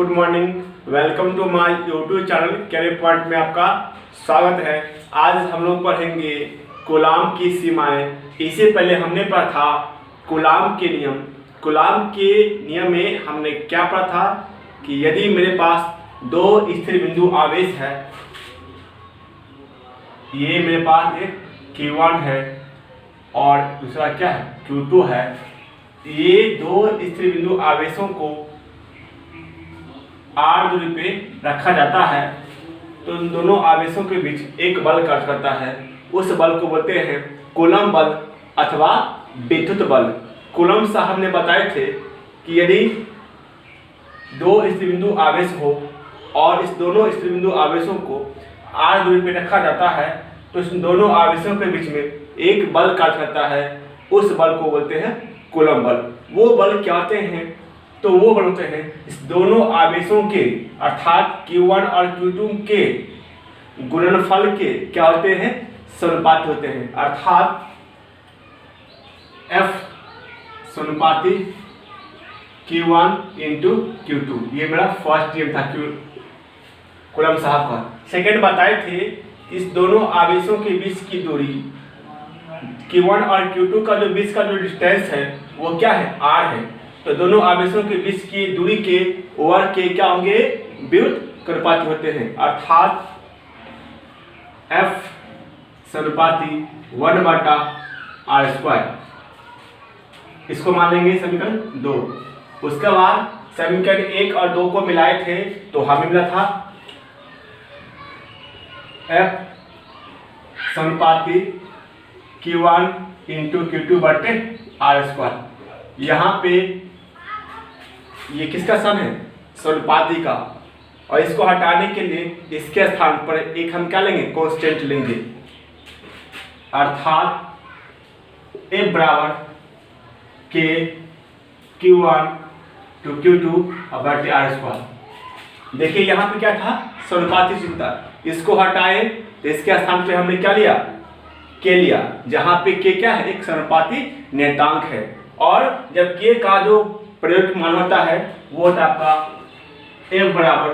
Good morning. Welcome to my YouTube channel career point में आपका स्वागत है। आज हम लोग पढ़ेंगे कूलाम की सीमाएं। इससे पहले हमने पढ़ा था कूलाम के नियम। कूलाम के नियम में हमने क्या पढ़ा था कि यदि मेरे पास दो स्थिर बिंदु आवेश है, ये मेरे पास एक Q1 है और दूसरा क्या है Q2 है। ये दो स्थिर बिंदु आवेशों को r दूरी पे रखा जाता है तो इन दोनों आवेशों के बीच एक बल कार्य करता है। उस बल को बोलते हैं कूलम बल अथवा विद्युत बल। कूलम साहब ने बताए थे कि यदि दो स्थिर बिंदु आवेश हो और इस दोनों स्थिर बिंदु आवेशों को r दूरी पे रखा जाता है तो इस दोनों आवेशों के बीच में एक बल कार्य करता है। उस बल को बोलते हैं कूलम बल। वो बल क्या होते हैं? तो वो बल होते हैं इस दोनों आवेशों के अर्थात Q1 और Q2 के गुणनफल के क्या होते हैं? समानुपाती होते हैं। अर्थात F समानुपाती Q1 इंटू Q2। ये मेरा फर्स्ट नियम था कूलम साहब का। सेकंड बताए थे इस दोनों आवेशों के बीच की दूरी Q1 और Q2 का जो बीच का जो डिस्टेंस है वो क्या है? R है। तो दोनों आवेशों के बीच की दूरी के वर्ग के क्या होंगे? व्युत्क्रमानुपाती होते हैं। अर्थात F समानुपाती 1/r²। इसको मान लेंगे समीकरण 2। उसके बाद समीकरण 1 और 2 को मिलाए थे तो हमें मिला था F समानुपाती Q1 इंटू Q2/r²। यहाँ पे ये किसका सम है? समानुपाती का। और इसको हटाने के लिए इसके स्थान पर एक हम क्या लेंगे? कांस्टेंट लेंगे। अर्थात F बराबर के Q1 टू Q2/r²। देखिए यहाँ पे क्या था? समानुपाती चिन्ह। इसको हटाए तो इसके स्थान पे हमने क्या लिया? के लिया। जहाँ पे के क्या है? एक समानुपाती नियतांक है। और जब के का जो प्रयोग मान होता है वो होता है आपका F बराबर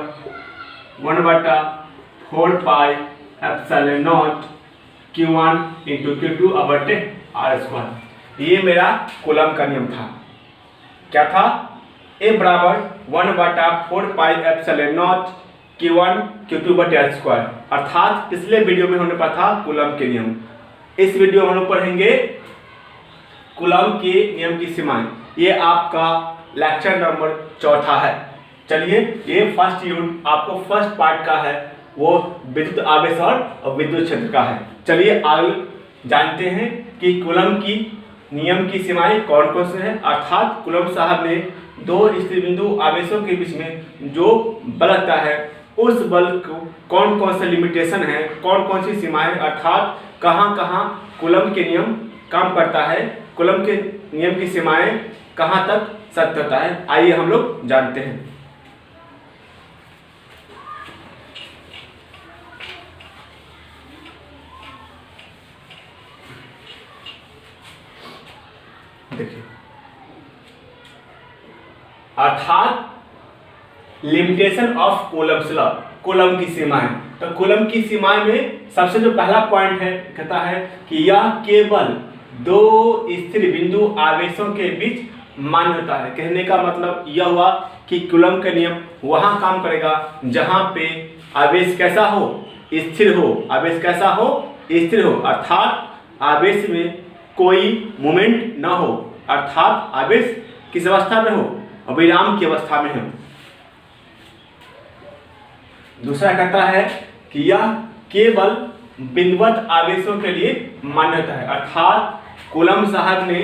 1/4πε0 Q1 इंटू Q2/r²। ये मेरा कूलम का नियम था। क्या था? F बराबर 1/4πε0 Q1 Q2/r²। अर्थात पिछले वीडियो में हमने पढ़ा था कूलम के नियम। इस वीडियो में हम लोग पढ़ेंगे कूलम के नियम की सीमाएं। ये आपका लेक्चर नंबर 4 है। चलिए, ये फर्स्ट यूनिट आपको फर्स्ट पार्ट का है, वो विद्युत आवेश और विद्युत क्षेत्र का है। चलिए आगे जानते हैं कि कूलम की नियम की सीमाएं कौन कौन से हैं। अर्थात कूलम साहब ने दो स्थिर बिंदु आवेशों के बीच में जो बल लगता है उस बल को कौन कौन से लिमिटेशन है, कौन कौन सी सीमाएं, अर्थात कहाँ कहाँ कूलम के नियम काम करता है, कूलम के नियम की सीमाएं कहाँ तक सत्य होता है। आइए हम लोग जानते हैं। देखिए, अर्थात limitation of Coulomb's law, coulomb की सीमाएं। तो कूलम की सीमाएं में सबसे जो पहला पॉइंट है कहता है कि यह केवल दो स्थिर बिंदु आवेशों के बीच मान्य होता है। कहने का मतलब यह हुआ कि कूलम का नियम वहां काम करेगा जहां पे आवेश कैसा हो? स्थिर हो। आवेश कैसा हो? स्थिर हो। अर्थात आवेश में कोई मूवमेंट न हो। अर्थात आवेश किस अवस्था में हो? अविराम की अवस्था में हो। दूसरा कहता है कि यह केवल बिंदुवत आवेशों के लिए मान्य होता है। अर्थात कूलम साहब ने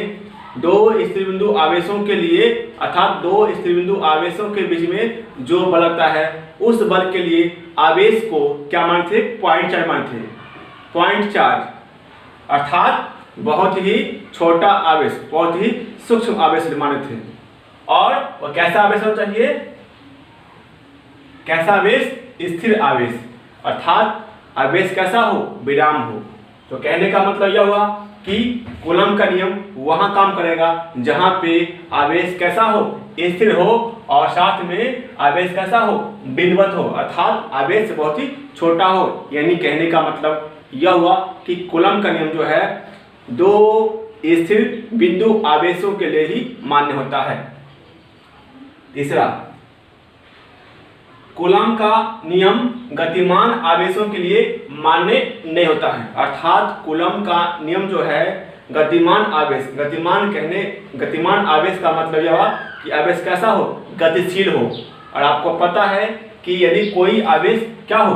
दो स्थिर बिंदु आवेशों के लिए, अर्थात दो स्थिर बिंदु आवेशों के बीच में जो बल लगता है उस बल के लिए आवेश को क्या मानते थे? 0.4 मानते थे। 0.4 अर्थात बहुत ही छोटा आवेश, बहुत ही सूक्ष्म आवेश माने थे। और वो कैसा आवेश होना चाहिए? कैसा आवेश? स्थिर आवेश। अर्थात आवेश कैसा हो? विराम हो। तो कहने का मतलब यह हुआ कि कूलम का नियम वहां काम करेगा जहां पे आवेश कैसा हो? स्थिर हो और साथ में आवेश कैसा हो, बिंदुवत हो, अर्थात आवेश बहुत ही छोटा हो। यानी कहने का मतलब यह हुआ कि कूलम का नियम जो है दो स्थिर बिंदु आवेशों के लिए ही मान्य होता है। तीसरा, कूलम का नियम गतिमान आवेशों के लिए मान्य नहीं होता है। अर्थात कूलम का नियम जो है गतिमान आवेश, गतिमान आवेश का मतलब यह हुआ कि आवेश कैसा हो, गतिशील हो। और आपको पता है कि यदि कोई आवेश क्या हो,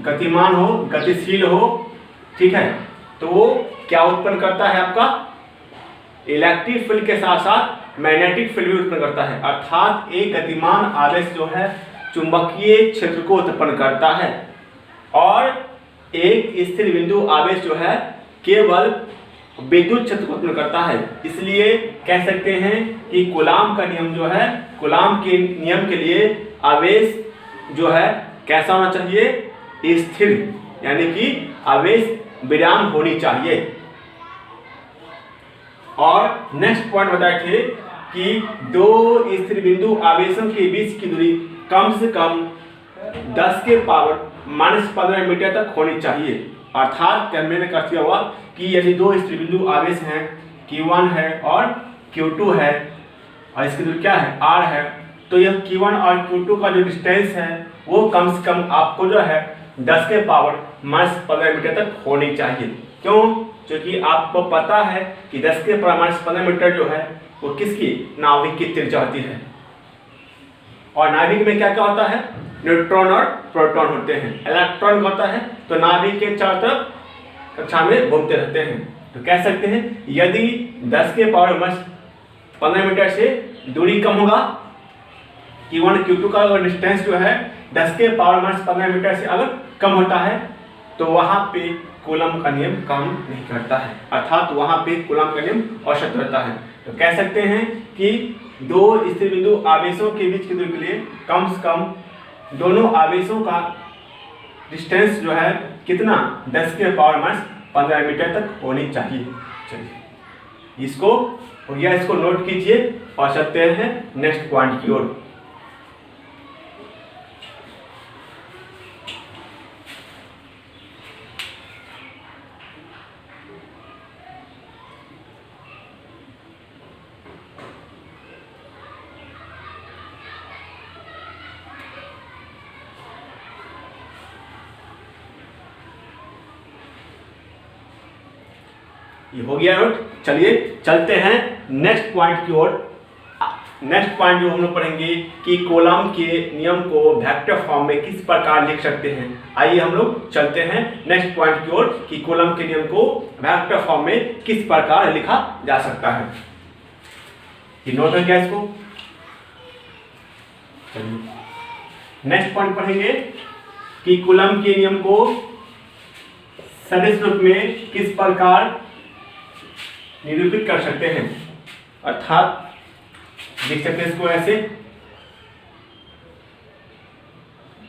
गतिमान हो, गतिशील हो, ठीक है, तो वो क्या उत्पन्न करता है, आपका इलेक्ट्रिक फील्ड के साथ साथ मैग्नेटिक फील्ड भी उत्पन्न करता है। अर्थात एक गतिमान आवेश जो है चुंबकीय क्षेत्र को उत्पन्न करता है और एक स्थिर बिंदु आवेश जो है केवल विद्युत क्षेत्र को उत्पन्न करता है। इसलिए कह सकते हैं कि कूलम का नियम जो है, कूलम के नियम के लिए आवेश जो है कैसा होना चाहिए, स्थिर, यानी कि आवेश विराम होनी चाहिए। और नेक्स्ट पॉइंट बताए थे कि दो स्थिर बिंदु आवेशों के बीच की दूरी कम से कम 10⁻⁻15 मीटर तक होनी चाहिए। अर्थात कहने का अर्थ हुआ कि यदि दो स्थिर बिंदु आवेश हैं, Q1 है और Q2 है, और इसकी दूरी क्या है, R है, तो यह Q1 और Q2 का जो डिस्टेंस है वो कम से कम आपको जो है 10⁻15 मीटर तक होनी चाहिए। क्यों? क्योंकि आपको पता है कि 10⁻15 मीटर जो है वो किसकी, नाभिक की त्रिज्या होती है। और नाभिक में क्या क्या होता है, न्यूट्रॉन और प्रोटॉन होते हैं। इलेक्ट्रॉन का होता है तो नाभिक के चारों तरफ कक्षा में घूमते रहते हैं। तो कह सकते हैं यदि 10⁻15 मीटर से दूरी कम होगा, Q1 Q2 का अगर डिस्टेंस जो है 10⁻15 मीटर से अगर कम होता है तो वहां पे कूलम का नियम काम नहीं करता है। अर्थात वहां पे कूलम का नियम अशक्त रहता है। तो कह सकते हैं कि दो स्थिर बिंदु आवेशों के बीच की दूरी के लिए कम से कम दोनों आवेशों का डिस्टेंस जो है कितना, 10⁻15 मीटर तक होनी चाहिए। चलिए इसको हो गया, इसको नोट कीजिए और चलते हैं नेक्स्ट पॉइंट की ओर। ये हो गया नोट। चलिए चलते हैं नेक्स्ट पॉइंट की ओर। नेक्स्ट पॉइंट जो हम लोग पढ़ेंगे कि कूलम के नियम को वेक्टर फॉर्म में किस प्रकार लिख सकते हैं। आइए हम लोग चलते हैं नेक्स्ट पॉइंट की ओर कि कूलम के नियम को वेक्टर फॉर्म में किस प्रकार लिखा जा सकता है। ये नोट हो गया इसको। नेक्स्ट पॉइंट पढ़ेंगे कि कूलम के नियम को सदिश रूप में किस प्रकार निरूपित कर सकते हैं। अर्थात लिख सकते हैं इसको ऐसे,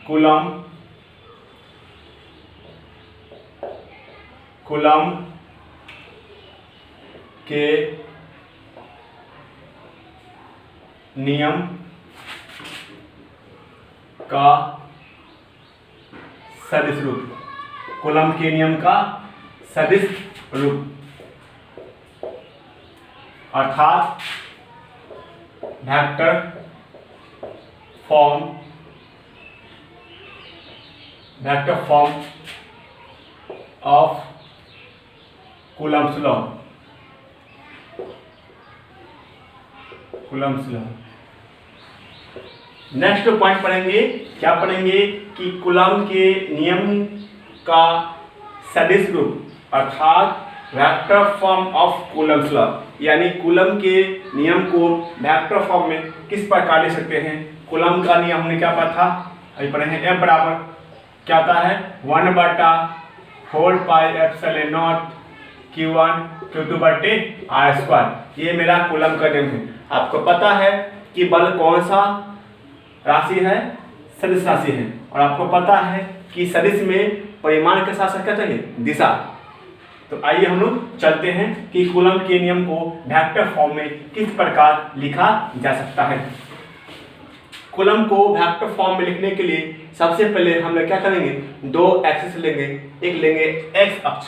कूलम के नियम का सदिश रूप, कूलम के नियम का सदिश रूप, अर्थात vector form of Coulomb's law. Next point पढ़ेंगे, क्या पढ़ेंगे कि कूलम के नियम का सदिश रूप अर्थात vector form of Coulomb's law, यानी कूलम के नियम को वेक्टर फॉर्म में किस प्रकार लिख सकते हैं। कूलम का नियम हमने क्या पढ़ा था, अभी पढ़े हैं, F बराबर क्या आता है 1/4 pi epsilon not Q1 Q2 R²। ये मेरा कूलम का नियम है। आपको पता है कि बल कौन सा राशि है, सदिश राशि है, और आपको पता है कि सदिश में परिमाण के साथ साथ क्या चाहिए, दिशा। तो आइए हम लोग चलते हैं कि कूलम के नियम को वेक्टर फॉर्म में किस प्रकार लिखा जा सकता है। कूलम को वेक्टर फॉर्म में लिखने के लिए सबसे पहले हम लोग क्या करेंगे, दो एक्सिस लेंगे, एक लेंगे एक्स अक्ष,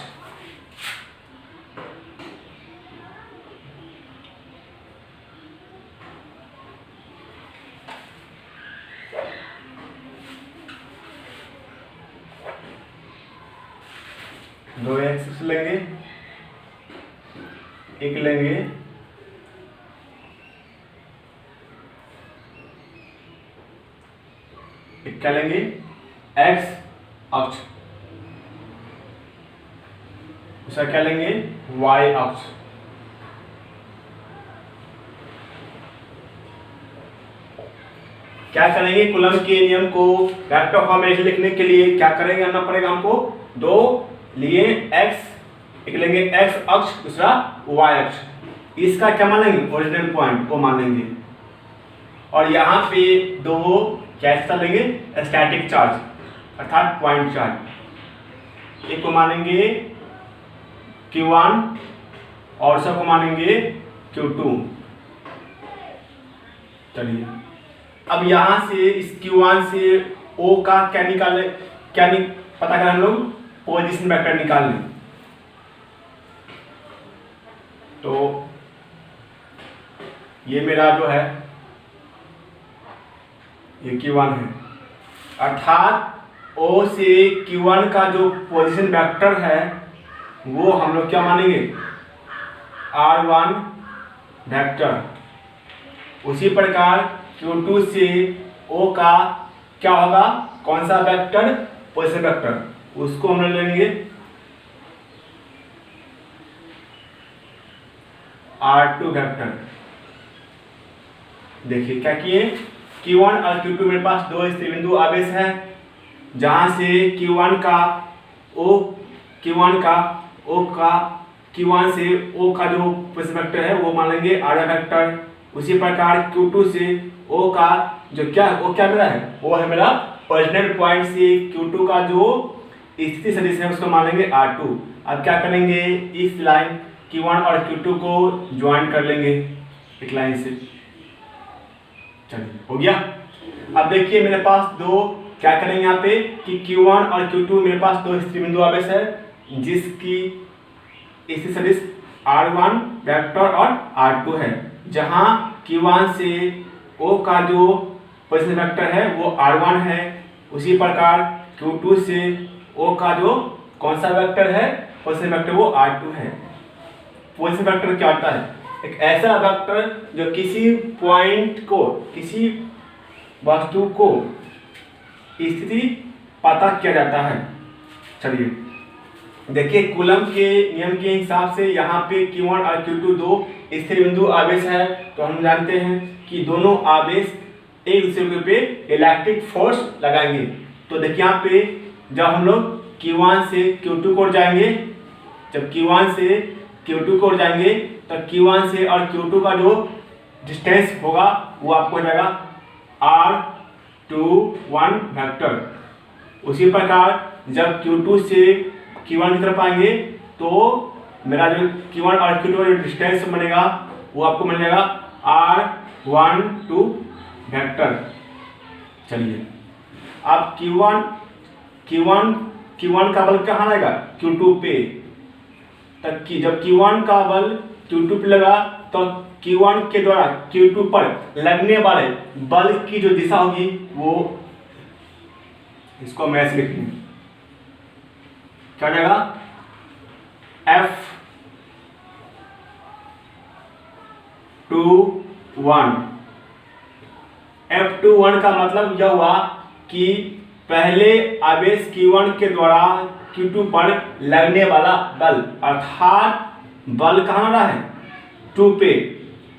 दो एक्सिस लेंगे, एक लेंगे क्या लेंगे एक्स अक्ष, उसका क्या लेंगे वाई अक्ष। क्या करेंगे, कूलम के नियम को वेक्टर फॉर्म में लिखने के लिए क्या करेंगे, करना पड़ेगा हमको, दो लिए एक्स, एक लेंगे एक्स अक्ष, दूसरा वाई अक्ष, इसका क्या मान लेंगे ओरिजिनल पॉइंट को मान लेंगे, और यहाँ पे दो क्या लेंगे स्टैटिक चार्ज अर्थात पॉइंट चार्ज, एक को मानेंगे Q1 और सब को मानेंगे Q2। चलिए अब यहाँ से इस Q1 से O का क्या निकाले, पता करें हम लोग पोजीशन वेक्टर निकाल लें। तो ये मेरा जो है ये Q1 है, अर्थात O से Q1 का जो पोजीशन वेक्टर है वो हम लोग क्या मानेंगे R1 वेक्टर। उसी प्रकार Q2 से O का क्या होगा, कौन सा वेक्टर, पोजीशन वेक्टर, उसको हम लोग लेंगे R2 वेक्टर। देखिए क्या किए, Q1 और Q2 मेरे पास दो स्थिर बिंदु आवेश है, जहां से Q1 से O का जो पोजीशन वेक्टर है वो मान लेंगे R वेक्टर। उसी प्रकार Q2 से O का जो वो क्या मेरा है, वो है मेरा ओरिजिनल पॉइंट से Q2 का जो स्थिति सदिश है उसको मान लेंगे R2। अब क्या करेंगे, इस लाइन Q1 और Q2 को ज्वाइन कर लेंगे एक लाइन से। चलिए हो गया। अब देखिए मेरे पास दो क्या करेंगे यहाँ पे कि Q1 और Q2 मेरे पास दो स्थिर बिंदु आवेश है जिसकी स्थिति सदिश R1 वेक्टर और R2 है, जहां Q1 से O का जो पोजीशन वेक्टर है वो R1 है। उसी प्रकार Q2 से O का जो कौन सा वेक्टर है पोजीशन वेक्टर वो R2 है। पोजीशन वेक्टर क्या होता है, एक ऐसा वेक्टर जो किसी पॉइंट को, किसी वस्तु को स्थिति पता किया जाता है। चलिए देखिए कूलम के नियम के हिसाब से यहाँ पे Q1 और Q2 दो स्थिर बिंदु आवेश है, तो हम जानते हैं कि दोनों आवेश एक दूसरे पे इलेक्ट्रिक फोर्स लगाएंगे। तो देखिए यहाँ पे जब हम लोग Q1 से Q2 को जाएंगे, जब Q1 से Q2 को जाएंगे तो Q1 से और Q2 का जो डिस्टेंस होगा वो आपको हो जाएगा R21 वेक्टर। उसी प्रकार जब Q2 से Q1 की तरफ आएंगे तो मेरा जो Q1 और Q2 का जो डिस्टेंस बनेगा वो आपको मिल जाएगा R12 वेक्टर। चलिए अब Q1 का बल कहाँ लगेगा, Q2 पे, तब कि जब Q1 का बल Q2 पे लगा तो Q1 के द्वारा Q2 पर लगने वाले बल की जो दिशा होगी वो, इसको मैं ऐसे लिखेंगे, क्या हो जाएगा F21 का मतलब यह हुआ कि पहले आवेश Q1 के द्वारा Q2 पर लगने वाला बल, अर्थात बल कहाँ रहा है 2 पे,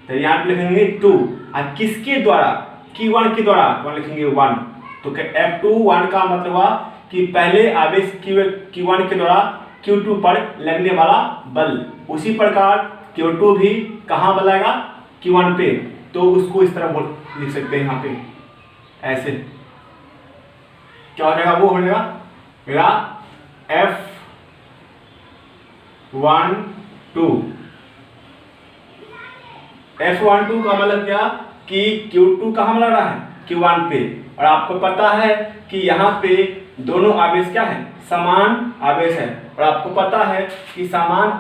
तो यहाँ पे लिखेंगे 2, और किसके द्वारा, Q1 के द्वारा, तो लिखेंगे 1। तो F21 का मतलब हुआ कि पहले आवेश Q1 के द्वारा Q2 पर लगने वाला बल। उसी प्रकार Q2 भी कहाँ बल आएगा, Q1 पे, तो उसको इस तरह लिख सकते हैं यहाँ पे ऐसे, क्या हो जाएगा, वो हो जाएगा मेरा F12 का मतलब क्या कि Q2 कहाँ लग रहा है Q1 पे, और आपको पता है कि यहाँ पे दोनों आवेश क्या है, समान आवेश है, और आपको पता है कि समान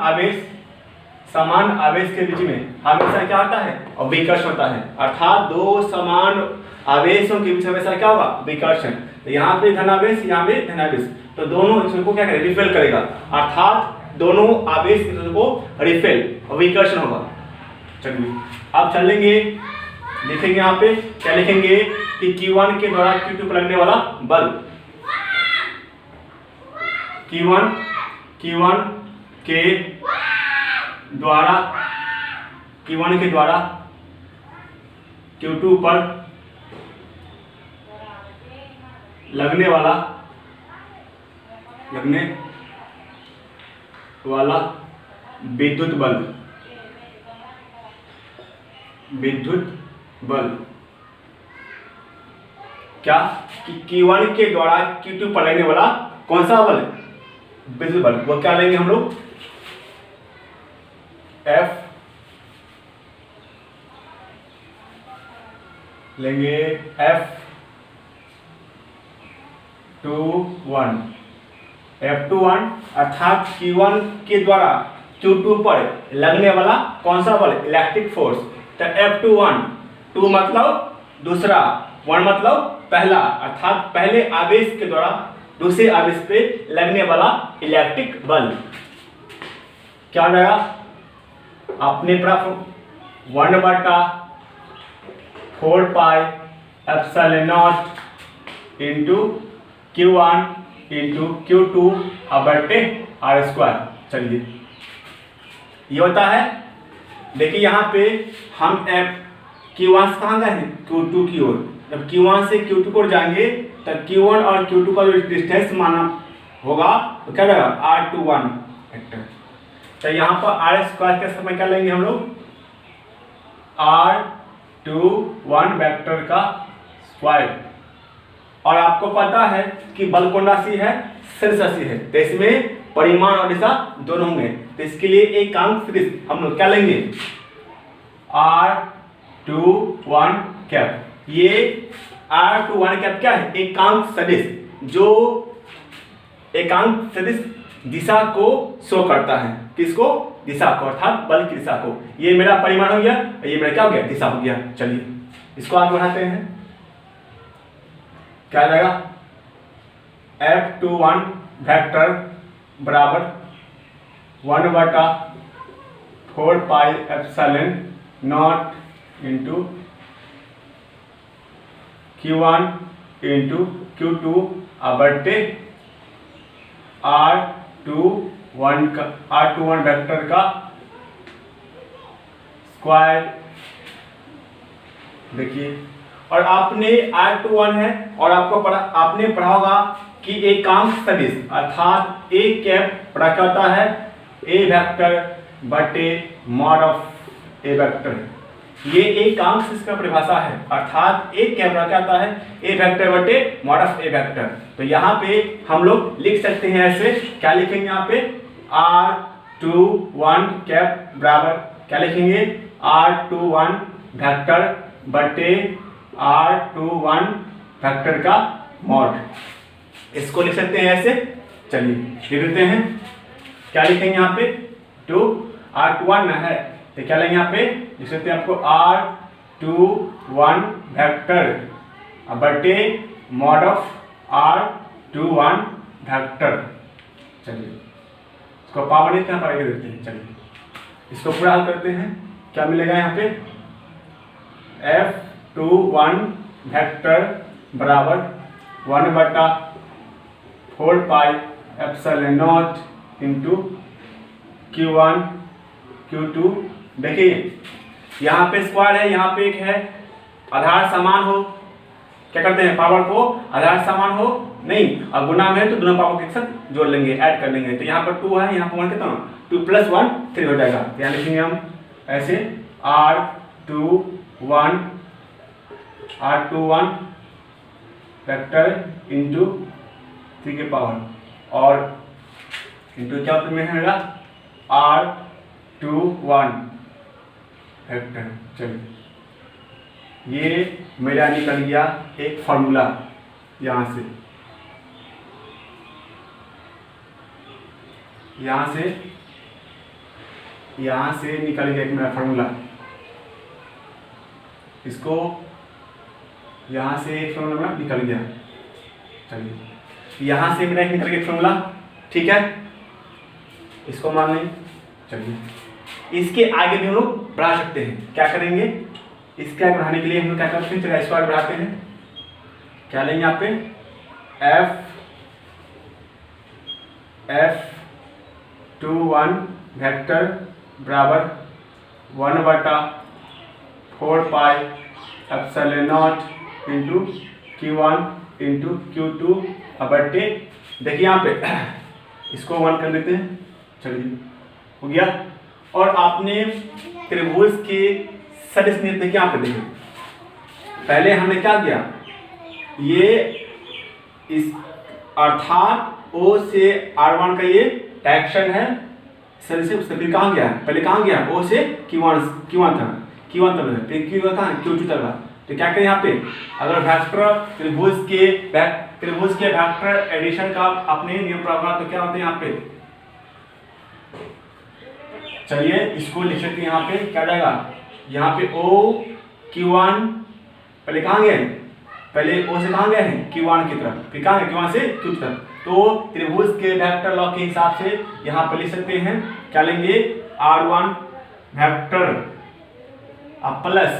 आवेश के बीच में हमेशा क्या होता है, और विकर्षण होता है, अर्थात दो समान आवेशों के बीच हमेशा क्या होगा, विकर्षण। तो यहाँ पे धनावेश, यहाँ पे धनावेश, तो दोनों इसको क्या करेगा, रिपेल करेगा, अर्थात दोनों आवेश एक दूसरे को रिपेल और विकर्षण होगा। चलिए अब चलेंगे, लिखेंगे यहाँ पे क्या लिखेंगे कि Q1 के द्वारा Q2 पर लगने वाला बल, Q1 के द्वारा Q2 पर लगने वाला विद्युत बल क्या कि Q1 के द्वारा Q2 पर लगने वाला कौन सा बल, विद्युत बल, वो क्या लेंगे हम लोग, F लेंगे, F21 अर्थात Q1 के द्वारा Q2 पर लगने वाला कौन सा बल, इलेक्ट्रिक फोर्स। तो F21, 2 मतलब दूसरा, 1 मतलब पहला, अर्थात पहले आवेश के द्वारा दूसरे आवेश पे लगने वाला इलेक्ट्रिक बल क्या हो जाएगा, आपने पढ़ा 1/4 pi epsilon not into Q1 into Q2 R²। चलिए ये होता है, देखिए यहाँ पे हम Q1 से कहाँ गए हैं, Q2 की ओर, जब Q1 से Q2 को जाएंगे तब Q1 और Q2 का जो डिस्टेंस माना होगा तो क्या रहेगा, R21 वेक्टर। तो यहाँ पर R² के समय क्या लेंगे हम लोग, R21 वेक्टर का स्क्वायर, और आपको पता है कि बल कौन राशि है, सदिश राशि है, तो इसमें परिमाण और दिशा दोनों होंगे, तो इसके लिए एक अंक सदिश हम लोग क्या लेंगे, R21 कैप। ये R21 कैप क्या है, एकांक सदिश, जो एकांक सदिश दिशा को शो करता है, किसको, दिशा को, अर्थात बल की दिशा को। ये मेरा परिमाण हो गया, ये मेरा क्या हो गया, दिशा हो गया। चलिए इसको आगे बढ़ाते हैं, क्या जाएगा, F21 वेक्टर बराबर 1/4 pi epsilon not into Q1 into Q2 R21 vector का स्क्वायर। देखिए, और आपने R21 है, और आपने पढ़ा होगा कि एकांक सदिश अर्थात ए कैप पढ़ा क्या होता है, ए वेक्टर बटे मॉड ऑफ ए वेक्टर। ये एकांक सदिश का परिभाषा है, अर्थात ए कैप क्या होता है, ए वेक्टर बटे मॉड ऑफ ए वेक्टर। तो यहाँ पे हम लोग लिख सकते हैं ऐसे, क्या लिखेंगे यहाँ पे, R21 कैप बराबर क्या लिखेंगे, R21 वेक्टर बटे R21 वेक्टर का मॉड, इसको लिख सकते हैं ऐसे। चलिए लिख देते हैं, क्या लिखेंगे यहाँ पे, R21 है तो क्या लेंगे यहाँ पे, लिख सकते हैं आपको R21 वेक्टर बटे मॉड ऑफ R21 वेक्टर। चलिए इसको पावर नहीं करना पड़ेगा, देखते हैं। चलिए इसको पूरा हल करते हैं, क्या मिलेगा यहाँ पे, F21 वेक्टर बराबर 1/4 pi epsilon not into Q1 Q2। देखिए यहाँ पे स्क्वायर है, यहाँ पे एक है, आधार समान हो, क्या करते हैं, पावर को आधार समान हो नहीं, अब गुना में है तो दोनों पावर के साथ जोड़ लेंगे, ऐड कर लेंगे। तो यहाँ पर 2 है, यहाँ पर 1 कितना, 2 + 1 3 हो जाएगा। यहाँ लिखेंगे हम ऐसे, R21 वेक्टर इंटू 3 के पावर, और इंटू क्या में है, R21 वेक्टर। चलिए ये मेरा निकल गया एक फॉर्मूला यहाँ से निकल गया एक मेरा फार्मूला। इसको यहाँ से एक फार्मूला निकल गया। चलिए यहाँ से मेरा निकल गया फार्मूला, ठीक है, इसको मान लें। चलिए इसके आगे भी हम लोग बढ़ा सकते हैं। क्या करेंगे, इसके आगे बढ़ाने के लिए हम लोग क्या करते हैं, चलिए इसको आगे बढ़ाते हैं। क्या लेंगे यहाँ पे, f(1) वेक्टर बराबर 1/4πε0 इंटू Q1 इंटू Q2 बटे, देखिए यहाँ पे इसको 1 कर देते हैं। चलिए हो गया। और आपने त्रिभुज के सदिश देखिए यहाँ पे देखिए, पहले हमने क्या किया, ये इस अर्थात O से R1 का ये डायरेक्शन है, सर से उससे फिर कहाँ गया, पहले कहाँ गया, O से Q1 था, फिर Q1 कहाँ, Q2 तक। तो क्या करें यहाँ पे, अगर वेक्टर त्रिभुज के वेक्टर एडिशन का अपने नियम प्रकार तो क्या होते हैं यहाँ पे, चलिए इसको लिख सकते हैं। यहाँ पे क्या जाएगा, यहाँ पे O Q1 पहले कहाँ गए, पहले O से कहाँ गए हैं, Q1 की तरफ, फिर कहाँ गए, Q1 से Q तरफ। तो त्रिभुज के वेक्टर लॉ के हिसाब से यहाँ पे लिख सकते हैं, क्या लेंगे, R1 वेक्टर प्लस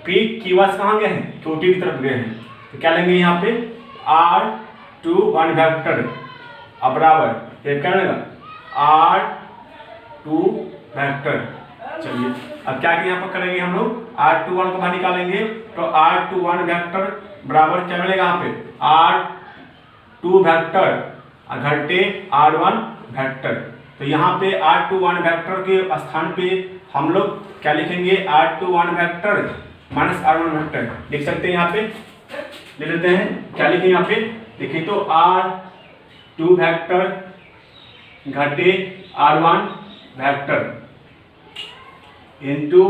फिर Q1 कहाँ गए हैं, Q2 की तरफ गए हैं, तो क्या लेंगे यहाँ पे R2 1 वेक्टर बराबर ये क्या लेगा R2 वेक्टर। चलिए अब क्या यहाँ पर करेंगे हम लोग, R2 1 को बाहर निकालेंगे, तो R2 1 वेक्टर बराबर क्या मिलेगा यहाँ पे R2 वेक्टर घटे R1 वेक्टर। तो यहाँ पे R2 1 वेक्टर के स्थान पे हम लोग क्या लिखेंगे, R2 1 vector minus R1 vector लिख सकते हैं। यहाँ पे लिख लेते हैं, क्या लिखेंगे यहाँ पे, देखिए तो R2 वेक्टर घटे R1 वेक्टर इनटू,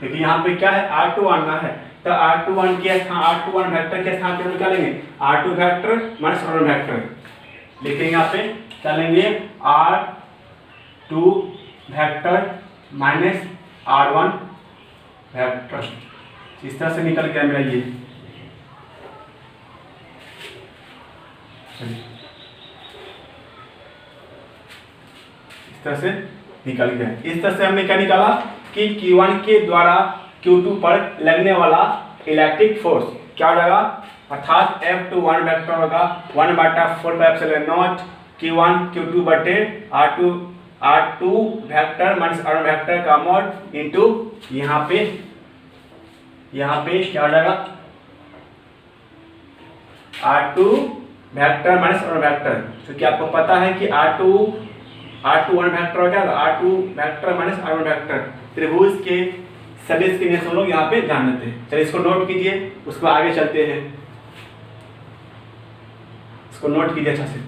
देखिए यहाँ पे क्या है, R2 1 है, तो R2 1 के स्थान, R2 1 वेक्टर के स्थान पे क्या लेंगे, R2 vector minus R1 vector लिखेंगे। यहाँ पे क्या लेंगे, R2 vector minus R1 vector. इस तरह से निकल गया मेरा ये, इस तरह से निकल गया। इस तरह से हमने क्या निकाला कि Q1 के द्वारा Q2 पर लगने वाला इलेक्ट्रिक फोर्स क्या हो जाएगा, अर्थात F21 वेक्टर होगा 1/4πε0 Q1 Q2 बटे R2 vector minus R1 vector का मॉड इनटू यहाँ पे क्या हो जाएगा R2 vector minus R1 vector, क्योंकि आपको पता है कि R2 1 वेक्टर हो गया, R2 vector minus R1 vector त्रिभुज के सदिश के नियम हम लोग यहाँ पे जान लेते हैं। चलिए इसको नोट कीजिए, उसको आगे चलते हैं, इसको नोट कीजिए अच्छा से।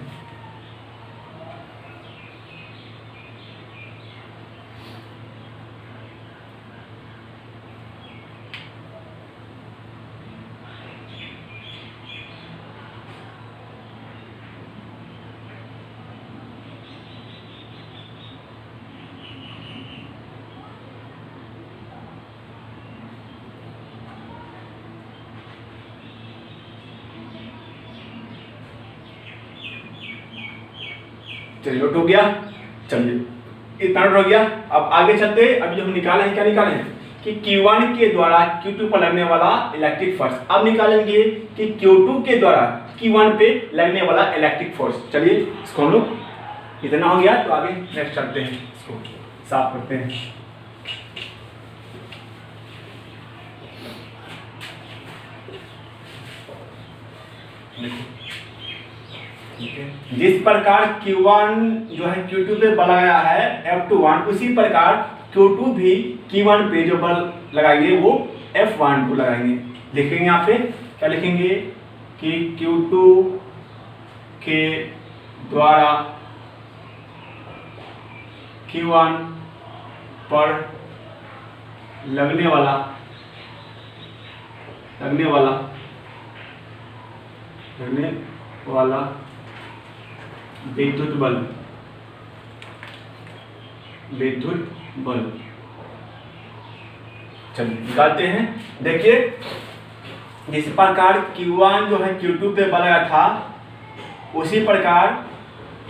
चलिए नोट हो गया, चलिए इतना नोट हो गया। अब आगे चलते हैं। अभी जो हम निकाले हैं, क्या निकाले हैं कि Q1 के द्वारा Q2 पर लगने वाला इलेक्ट्रिक फोर्स। अब निकालेंगे कि Q2 के द्वारा Q1 पे लगने वाला इलेक्ट्रिक फोर्स। चलिए इसको हम लोग, इतना हो गया तो आगे नेक्स्ट चलते हैं, इसको साफ करते हैं। जिस प्रकार Q1 जो है Q2 पे बल लगाया है F21, उसी प्रकार Q2 भी Q1 पे जो बल लगाएंगे वो F1 को लगाएंगे। लिखेंगे यहाँ पे क्या लिखेंगे कि Q2 के द्वारा Q1 पर लगने वाला लगने वाला विद्युत बल। चलिए निकालते हैं। देखिए इस प्रकार Q1 जो है Q2 पे बल लगाया था, उसी प्रकार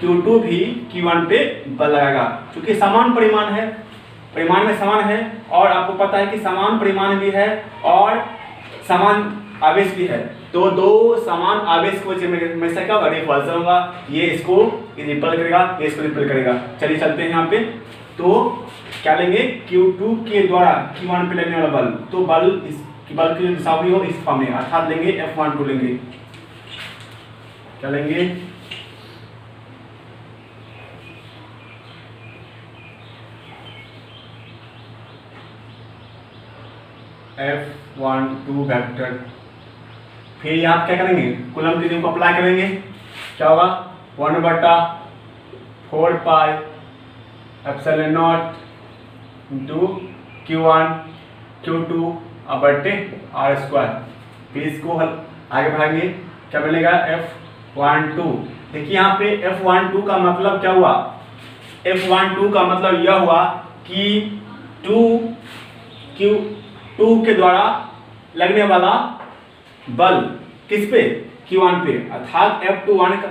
Q2 भी Q1 पे बल लगाएगा, क्योंकि समान परिमाण है, परिमाण में समान है, और आपको पता है कि समान परिमाण भी है और समान आवेश भी है, तो दो समान आवेश को हमेशा क्या रिपल्सन होगा, ये इसको रिपल करेगा, ये इसको रिपल करेगा। चलिए चलते हैं यहाँ पे। तो क्या लेंगे, Q2 के द्वारा Q1 पे लगने वाला बल, तो बल की जो दिशा हो इस फॉर्म में, अर्थात लेंगे F12 लेंगे। क्या लेंगे, F12 वेक्टर। फिर यहाँ क्या करेंगे, कूलम के नियम को अप्लाई करेंगे। क्या होगा, 1/4 pi epsilon not into Q1 Q2 बटे R²। फिर इसको आगे बढ़ाएंगे, क्या मिलेगा, F12। देखिए यहाँ पे F12 का मतलब क्या हुआ, F12 का मतलब यह हुआ कि Q2 के द्वारा लगने वाला बल किस पे, Q1 पे, अर्थात F12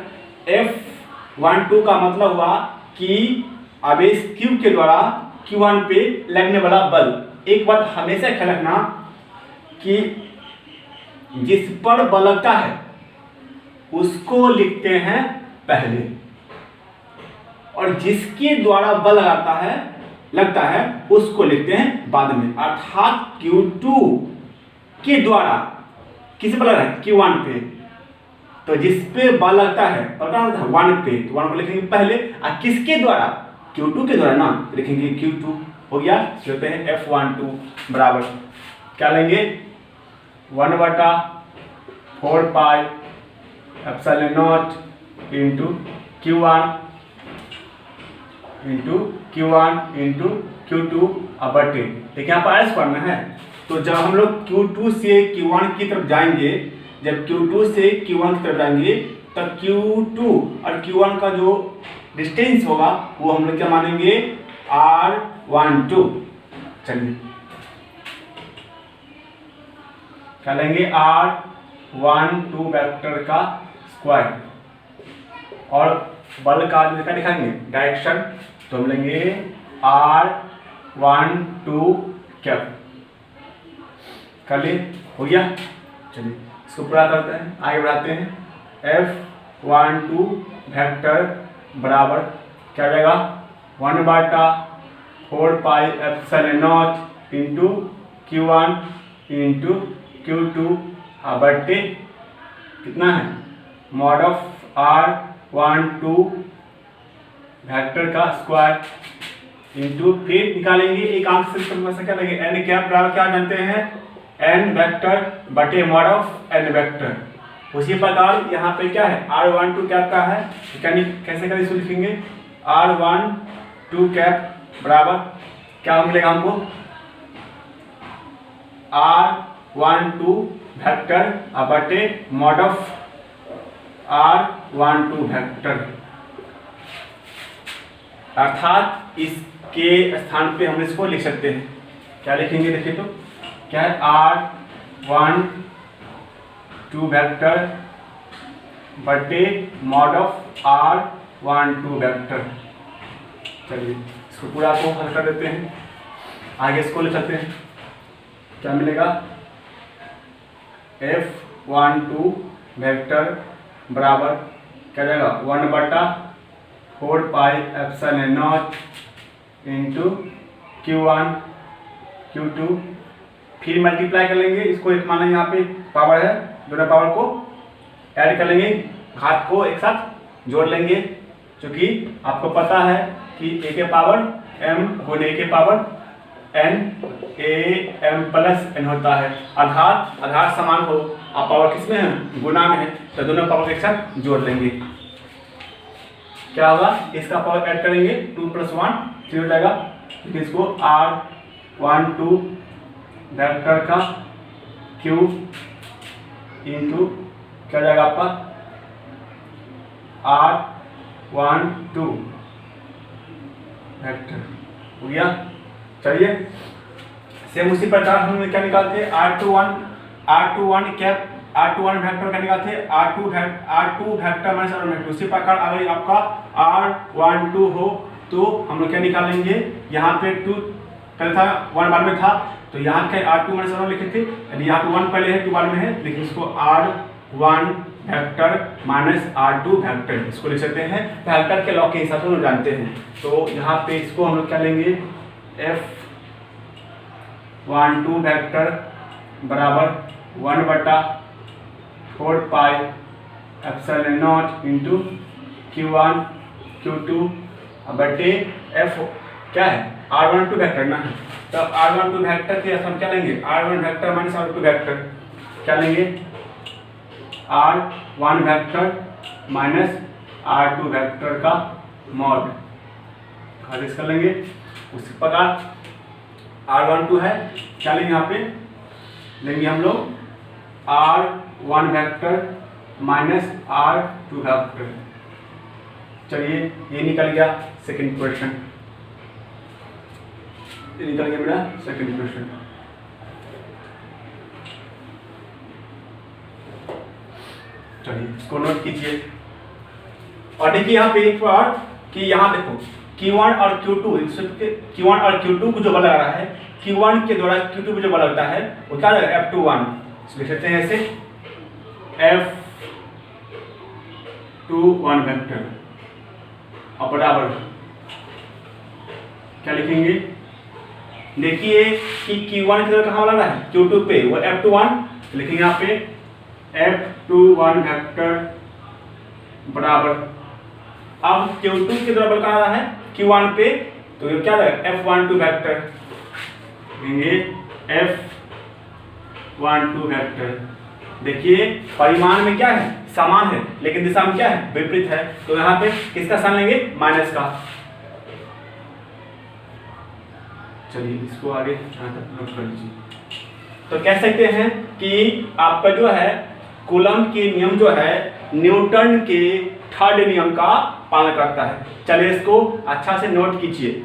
का मतलब हुआ कि आवेश Q के द्वारा Q1 पे लगने वाला बल। एक बात हमेशा ख्याल रखना कि जिस पर बल लगता है उसको लिखते हैं पहले, और जिसके द्वारा बल लगता है उसको लिखते हैं बाद में। अर्थात Q2 के द्वारा किस पर लग रहा है, Q1 पे, तो जिस पे बल लगता है पता है 1 पे, तो 1 को लिखेंगे पहले, और किसके द्वारा, Q2 के द्वारा ना, लिखेंगे Q2। हो गया, लिखते हैं F12 बराबर क्या लेंगे, 1/4 pi epsilon not into Q1 into Q2 बटे। देखिए यहाँ पर आयस पढ़ना है, तो जब हम लोग Q2 से Q1 की तरफ जाएंगे, जब Q2 से Q1 की तरफ जाएंगे, तब Q2 और Q1 का जो डिस्टेंस होगा वो हम लोग क्या मानेंगे, R12। चलिए क्या लेंगे, R12 वेक्टर का स्क्वायर, और बल का दिखाएंगे डायरेक्शन, तो हम लेंगे R12 कैप। कर लिए, हो गया। चलिए इसको पूरा करते हैं, आगे बढ़ाते हैं। F12 वेक्टर बराबर क्या जाएगा, 1/4 pi epsilon not into Q1 into Q2 बटे कितना है, मॉड ऑफ R12 वेक्टर का स्क्वायर इंटू, फिर निकालेंगे एक आंख से समस्या क्या लगे, n कैप बराबर क्या जानते हैं, n वेक्टर बटे मॉड ऑफ n वेक्टर। उसी प्रकार यहाँ पे क्या है, R12 कैप का है, कैसे करें इसको लिखेंगे, R12 कैप बराबर क्या मिलेगा हमको, R12 वेक्टर बटे मॉड ऑफ R12 वेक्टर। अर्थात इसके स्थान पे हम इसको लिख सकते हैं, क्या लिखेंगे, देखिए तो क्या है, R12 वेक्टर बटे मॉड ऑफ R12 वेक्टर। चलिए इसको पूरा को हल कर देते हैं, आगे इसको लिख सकते हैं, क्या मिलेगा, F12 वेक्टर बराबर क्या जाएगा, 1/4 pi epsilon not into Q1 Q2, फिर मल्टीप्लाई कर लेंगे, इसको एक माना यहाँ पे पावर है, दोनों पावर को ऐड कर लेंगे, घात को एक साथ जोड़ लेंगे, क्योंकि आपको पता है कि a के पावर m गुणे a के power n, am plus n होता है। आधार समान हो और पावर किसमें है, गुणा में है, तो दोनों पावर एक साथ जोड़ लेंगे। क्या होगा, इसका पावर ऐड करेंगे, 2 + 1 3 हो जाएगा। इसको R12 वेक्टर का क्यूब इंटू क्या हो जाएगा आपका R12 वेक्टर हो गया। चलिए सेम उसी प्रकार हम क्या निकालते हैं R21 वेक्टर क्या निकालते हैं R2 vector minus R1 vector. उसी प्रकार अगर आपका R12 हो तो हम लोग क्या निकालेंगे, यहाँ पे 2 पहले था 1 बाद में था तो यहाँ के R2 माइनस R1 लिखे थे, यदि यहाँ पे 1 पहले है 2 बाद में है, लेकिन इसको R1 vector minus R2 vector इसको लिख सकते हैं। वेक्टर के लॉ के हिसाब से हम लोग जानते हैं। तो यहाँ पे इसको हम लोग क्या लेंगे F12 वेक्टर बराबर 1/4 pi epsilon not into Q1 Q2 बटे F क्या है R12 वेक्टर ना है, तो R12 वेक्टर के हम क्या लेंगे R1 vector minus R2 vector क्या लेंगे R1 vector minus R2 vector का मॉड खारिज कर लेंगे। उसी प्रकार R12 है क्या लेंगे, यहाँ पे लेंगे हम लोग R1 vector minus R2 vector. चलिए ये निकल गया सेकंड क्वेश्चन, ये निकल गया मेरा सेकंड क्वेश्चन। चलिए इसको नोट कीजिए और देखिए यहाँ पे एक बार कि यहाँ देखो Q1 और Q2 को जो बल लगा रहा है Q1 के द्वारा Q2 को जो बल लगता है वो क्या लगेगा F21। लिख सकते हैं ऐसे F21 वेक्टर और बराबर क्या लिखेंगे, देखिए कि Q1 की तरह कहाँ लगा है Q2 पे वो F21 लिखेंगे यहाँ पे F21 वेक्टर बराबर अब Q2 की तरह बल कहाँ है Q1 पे तो ये क्या लगेगा F12 वेक्टर लेंगे F12 वेक्टर। देखिए परिमाण में क्या है समान है लेकिन दिशा में क्या है विपरीत है, तो यहाँ पे किसका साइन लेंगे माइनस का। चलिए इसको आगे नोट कर लीजिए। तो कह सकते हैं कि आपका जो है कूलम के नियम जो है न्यूटन के थर्ड नियम का पालन करता है। चलिए इसको अच्छा से नोट कीजिए।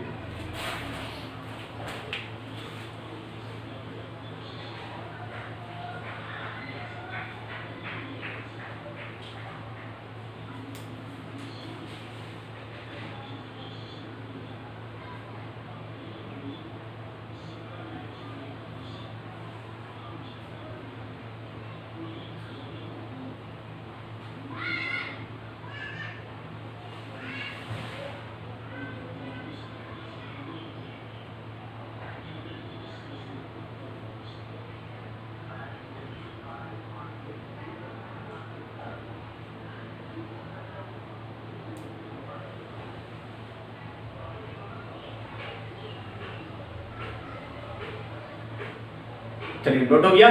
चलिए नोट हो गया।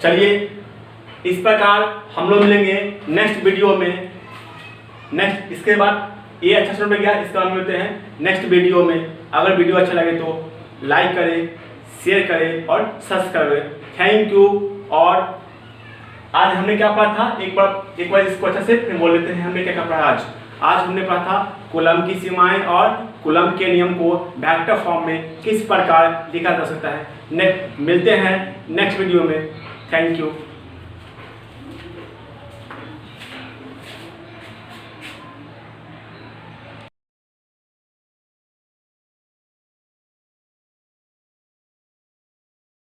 चलिए इस प्रकार हम लोग मिलेंगे नेक्स्ट वीडियो में। नेक्स्ट इसके बाद ये अच्छा से नोट हो गया, इसके बाद मिलते हैं नेक्स्ट वीडियो में। अगर वीडियो अच्छा लगे तो लाइक करें, शेयर करें और सब्सक्राइब करें। Thank you. और आज हमने क्या पढ़ा था, एक बार इसको अच्छा से बोल लेते हैं। हमने क्या पढ़ा आज हमने पढ़ा था कूलम की सीमाएं और कूलम के नियम को वेक्टर फॉर्म में किस प्रकार लिखा जा सकता है। मिलते हैं नेक्स्ट वीडियो में। Thank you.